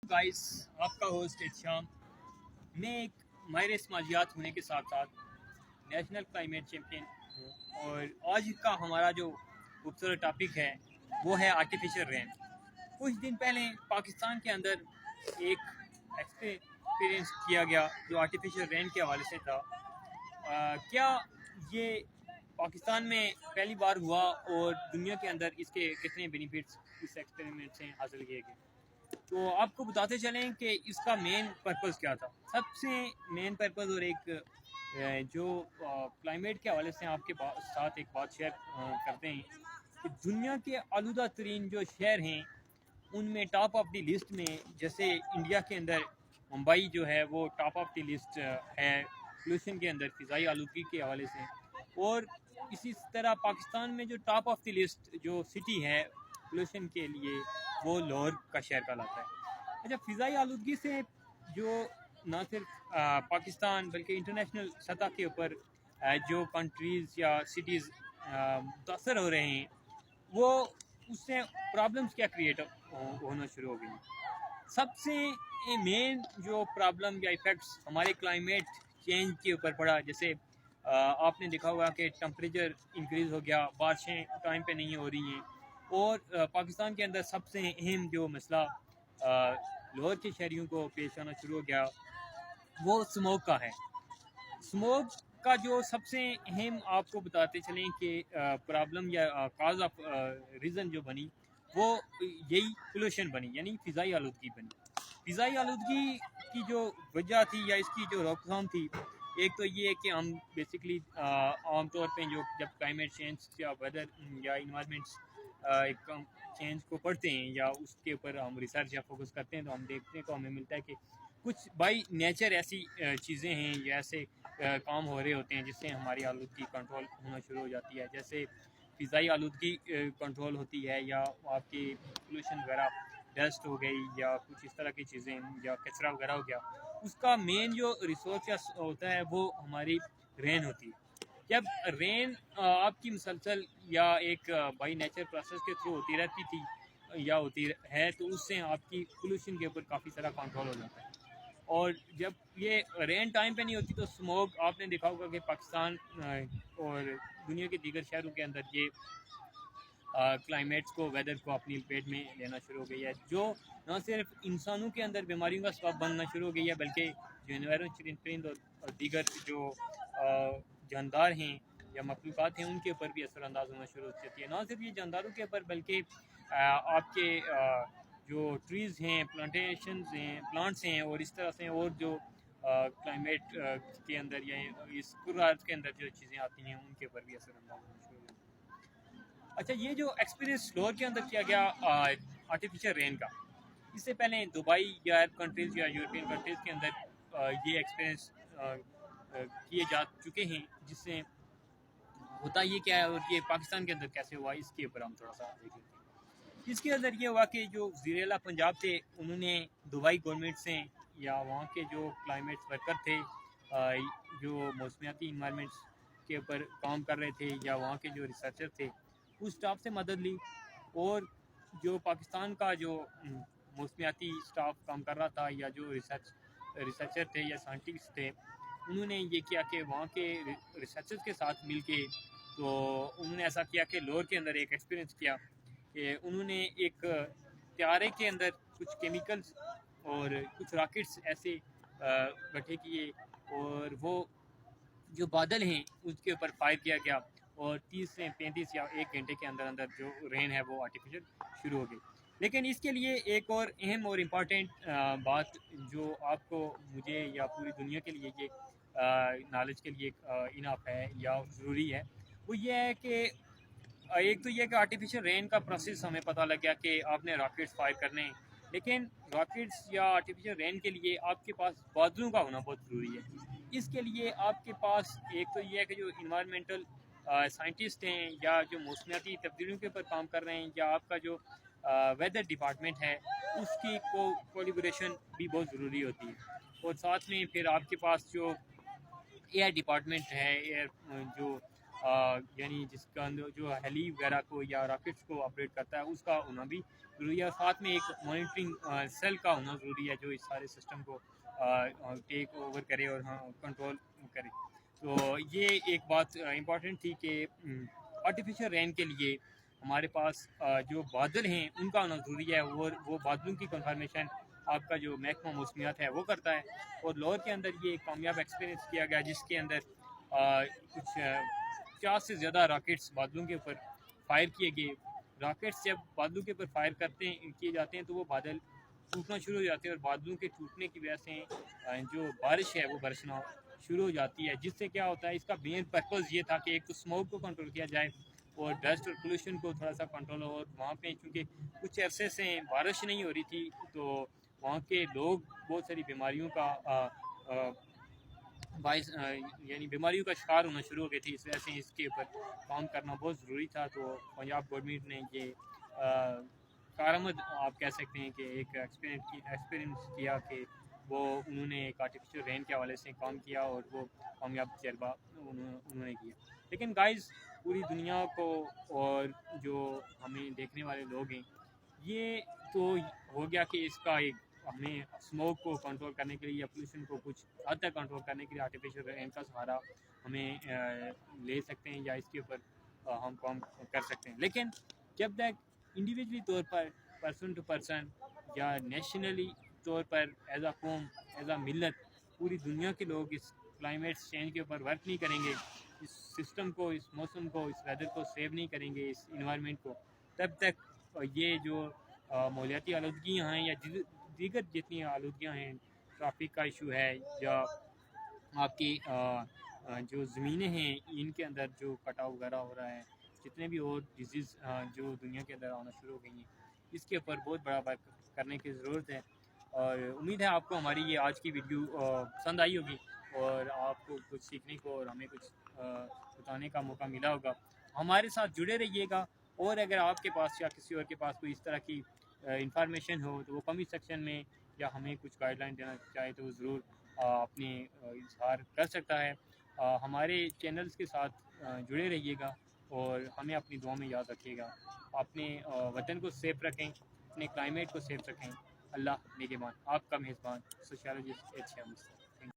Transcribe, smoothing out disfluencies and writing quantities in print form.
Guys, آپ کا host ارشام۔ میں ایک ماہر سماجیات ہونے کے ساتھ ساتھ نیشنل کلائمیٹ چیمپئن ہوں، اور آج کا ہمارا جو خوبصورت ٹاپک ہے وہ ہے آرٹیفیشل رین۔ کچھ دن پہلے پاکستان کے اندر ایک ایکسپیرئنس کیا گیا جو آرٹیفیشل رین کے حوالے سے تھا۔ کیا یہ پاکستان میں پہلی بار ہوا اور دنیا کے اندر اس کے کتنے بینیفٹس اس ایکسپیریمنٹ سے حاصل کیے گئے؟ تو آپ کو بتاتے چلیں کہ اس کا مین پرپز کیا تھا۔ سب سے مین پرپز اور ایک جو کلائمیٹ کے حوالے سے آپ کے ساتھ ایک بات شیئر کرتے ہیں کہ دنیا کے آلودہ ترین جو شہر ہیں ان میں ٹاپ آف دی لسٹ میں، جیسے انڈیا کے اندر ممبئی جو ہے وہ ٹاپ آف دی لسٹ ہے پولوشن کے اندر، فضائی آلودگی کے حوالے سے، اور اسی طرح پاکستان میں جو ٹاپ آف دی لسٹ جو سٹی ہے پولوشن کے لیے وہ لاہور کا شہر کہلاتا ہے۔ اچھا، فضائی آلودگی سے جو نہ صرف پاکستان بلکہ انٹرنیشنل سطح کے اوپر جو کنٹریز یا سٹیز متاثر ہو رہے ہیں، وہ اس سے پرابلمس کیا کریٹ ہونا شروع ہو گئی ہیں۔ سب سے مین جو پرابلم یا ایفیکٹس ہمارے کلائمیٹ چینج کے اوپر پڑا، جیسے آپ نے دیکھا ہوگا کہ ٹمپریچر انکریز ہو گیا، بارشیں ٹائم پہ نہیں ہو رہی ہیں، اور پاکستان کے اندر سب سے اہم جو مسئلہ لاہور کے شہریوں کو پیش آنا شروع ہو گیا وہ اسموک کا ہے۔ اسموک کا جو سب سے اہم آپ کو بتاتے چلیں کہ پرابلم یا کاز آف ریزن جو بنی وہ یہی پولوشن بنی، یعنی فضائی آلودگی بنی۔ فضائی آلودگی کی جو وجہ تھی یا اس کی جو روک تھام تھی، ایک تو یہ ہے کہ ہم بیسکلی عام طور پہ جب کلائمیٹ چینج یا ویدر یا انوائرمنٹس ایک چینج کو پڑھتے ہیں یا اس کے اوپر ہم ریسرچ یا فوکس کرتے ہیں تو ہم دیکھنے کو ہمیں ملتا ہے کہ کچھ بائی نیچر ایسی چیزیں ہیں یا ایسے کام ہو رہے ہوتے ہیں جس سے ہماری آلودگی کنٹرول ہونا شروع ہو جاتی ہے، جیسے فضائی آلودگی کنٹرول ہوتی ہے، یا آپ کی پولوشن وغیرہ ڈسٹ ہو گئی یا کچھ اس طرح کی چیزیں یا کچرا وغیرہ ہو گیا۔ اس کا مین جو ریسورس ہوتا ہے وہ ہماری رین ہوتی ہے۔ جب رین آپ کی مسلسل یا ایک بائی نیچر پروسیس کے تھرو ہوتی رہتی تھی یا ہوتی ہے تو اس سے آپ کی پولوشن کے اوپر کافی سارا کنٹرول ہو جاتا ہے۔ اور جب یہ رین ٹائم پہ نہیں ہوتی تو اسموک آپ نے دیکھا ہوگا کہ پاکستان اور دنیا کے دیگر شہروں کے اندر یہ کلائمیٹس کو، ویدر کو اپنی لپیٹ میں لینا شروع ہو گئی ہے، جو نہ صرف انسانوں کے اندر بیماریوں کا سبب بننا شروع ہو گئی ہے بلکہ جو انوائرمنٹ پرند اور دیگر جو جاندار ہیں یا مخلوقات ہیں ان کے اوپر بھی اثر انداز ہونا شروع ہو جاتی ہے۔ نہ صرف یہ جانداروں کے اوپر بلکہ آپ کے جو ٹریز ہیں، پلانٹیشنز ہیں، پلانٹس ہیں، اور اس طرح سے اور جو کلائمیٹ کے اندر یا اس قرآت کے اندر جو چیزیں آتی ہیں ان کے اوپر بھی اثر انداز ہونا شروع ہو جاتی ہے۔ اچھا، یہ جو ایکسپیرینس لاہور کے اندر کیا گیا آرٹیفیشل رین کا، اس سے پہلے دبئی یا عرب کنٹریز یا یورپین کنٹریز کے اندر یہ ایکسپیرینس کیے جا چکے ہیں، جس سے ہوتا یہ کیا ہے اور یہ پاکستان کے اندر کیسے ہوا اس کے اوپر ہم تھوڑا سا دیکھ لیتے ہیں۔ اس کے اندر یہ ہوا کہ جو وزیر اعلیٰ پنجاب تھے انہوں نے دبئی گورنمنٹ سے یا وہاں کے جو کلائمیٹ ورکر تھے جو موسمیاتی انوائرمنٹس کے اوپر کام کر رہے تھے یا وہاں کے جو ریسرچر تھے اس اسٹاف سے مدد لی، اور جو پاکستان کا جو موسمیاتی اسٹاف کام کر رہا تھا یا جو ریسرچر تھے یا سائنٹسٹ تھے انہوں نے یہ کیا کہ وہاں کے ریسرچرز کے ساتھ مل کے تو انہوں نے ایسا کیا کہ لاہور کے اندر ایک ایکسپیرینس کیا کہ انہوں نے ایک طیارے کے اندر کچھ کیمیکلز اور کچھ راکٹس ایسے بیٹھے کیے، اور وہ جو بادل ہیں اس کے اوپر فائر کیا گیا، اور 30 سے 35 یا 1 گھنٹے کے اندر اندر جو رین ہے وہ آرٹیفیشل شروع ہو گئی۔ لیکن اس کے لیے ایک اور اہم اور امپارٹنٹ بات جو آپ کو، مجھے یا پوری دنیا کے لیے یہ نالج کے لیے انف ہے یا ضروری ہے، وہ یہ ہے کہ ایک تو یہ کہ آرٹیفیشل رین کا پروسیس ہمیں پتہ لگ گیا کہ آپ نے راکٹس فائر کرنے ہیں، لیکن راکٹس یا آرٹیفیشل رین کے لیے آپ کے پاس بادلوں کا ہونا بہت ضروری ہے۔ اس کے لیے آپ کے پاس ایک تو یہ ہے کہ جو انوائرمنٹل سائنٹسٹ ہیں یا جو موسمیاتی تبدیلیوں کے اوپر کام کر رہے ہیں، یا آپ کا جو ویدر ڈپارٹمنٹ ہے اس کی کولیبریشن بھی بہت ضروری ہوتی ہے، اور ساتھ میں پھر آپ کے پاس جو ایئر ڈپارٹمنٹ ہے، ایئر جو یعنی جس کا اندر جو ہیلی وغیرہ کو یا راکٹس کو آپریٹ کرتا ہے اس کا ہونا بھی ضروری ہے. ساتھ میں ایک مانیٹرنگ سیل کا ہونا ضروری ہے جو اس سارے سسٹم کو ٹیک اوور کرے اور کنٹرول کرے. تو یہ ایک بات امپورٹنٹ تھی کہ آرٹیفیشل رین کے لیے ہمارے پاس جو بادل ہیں ان کا ہونا ضروری ہے, اور وہ بادلوں کی کنفرمیشن آپ کا جو محکمہ موسمیات ہے وہ کرتا ہے. اور لاہور کے اندر یہ کامیاب ایکسپیرینس کیا گیا جس کے اندر کچھ 50 سے زیادہ راکٹس بادلوں کے اوپر فائر کیے گئے. راکٹس جب بادلوں کے اوپر فائر کیے جاتے ہیں تو وہ بادل ٹوٹنا شروع ہو جاتے ہیں, اور بادلوں کے ٹوٹنے کی وجہ سے جو بارش ہے وہ برسنا شروع ہو جاتی ہے, جس سے کیا ہوتا ہے اس کا مین پرپز یہ تھا کہ ایک تو اسموک کو کنٹرول کیا جائے اور ڈسٹ اور پولوشن کو تھوڑا سا کنٹرول ہو. اور وہاں پہ چونکہ کچھ عرصے سے بارش نہیں ہو رہی تھی تو وہاں کے لوگ بہت ساری بیماریوں کا باعث یعنی بیماریوں کا شکار ہونا شروع ہو گئی تھی. اس وجہ سے اس کے اوپر کام کرنا بہت ضروری تھا. تو پنجاب گورنمنٹ نے یہ کارآمد آپ کہہ سکتے ہیں کہ ایک ایکسپیرینس کیا کہ وہ انہوں نے ایک آرٹیفیشل رین کے حوالے سے کام کیا اور وہ کامیاب تجربہ انہوں نے کیا. لیکن گائز پوری دنیا کو اور جو ہمیں دیکھنے والے لوگ ہیں یہ تو ہو گیا کہ اس کا ایک ہمیں اسموک کو کنٹرول کرنے کے لیے یا پولوشن کو کچھ حد تک کنٹرول کرنے کے لیے آرٹیفیشل رین کا سہارا ہمیں لے سکتے ہیں یا اس کے اوپر ہم کام کر سکتے ہیں. لیکن جب تک انڈیویجولی طور پر پرسن ٹو پرسن یا نیشنلی طور پر ایز اے قوم ایز اے ملت پوری دنیا کے لوگ اس کلائمیٹ چینج کے اوپر ورک نہیں کریں گے, اس سسٹم کو, اس موسم کو, اس ویدر کو سیو نہیں کریں گے, اس انوائرمنٹ کو, تب تک یہ جو ماحولیاتی آلودگیاں ہیں یا دیگر جتنی آلودگیاں ہیں, ٹرافک کا ایشو ہے یا آپ کی جو زمینیں ہیں ان کے اندر جو کٹاؤ وغیرہ ہو رہا ہے, جتنے بھی اور ڈیزیز جو دنیا کے اندر آنا شروع ہو گئی ہیں, اس کے اوپر بہت بڑا ورک کرنے کی ضرورت ہے. اور امید ہے آپ کو ہماری یہ آج کی ویڈیو پسند آئی ہوگی اور آپ کو کچھ سیکھنے کو اور ہمیں کچھ بتانے کا موقع ملا ہوگا. ہمارے ساتھ جڑے رہیے گا, اور اگر آپ کے پاس یا کسی اور کے پاس کوئی اس طرح کی انفارمیشن ہو تو وہ کمنٹ سیکشن میں یا ہمیں کچھ گائیڈ لائن دینا چاہے تو وہ ضرور اپنے اظہار کر سکتا ہے. ہمارے چینلز کے ساتھ جڑے رہیے گا اور ہمیں اپنی دعا میں یاد رکھیے گا. اپنے وطن کو سیف رکھیں, اپنے کلائمیٹ کو سیف رکھیں. اللہ نگہبان. آپ کا میزبان سوشیالوجسٹ ایچ ایم.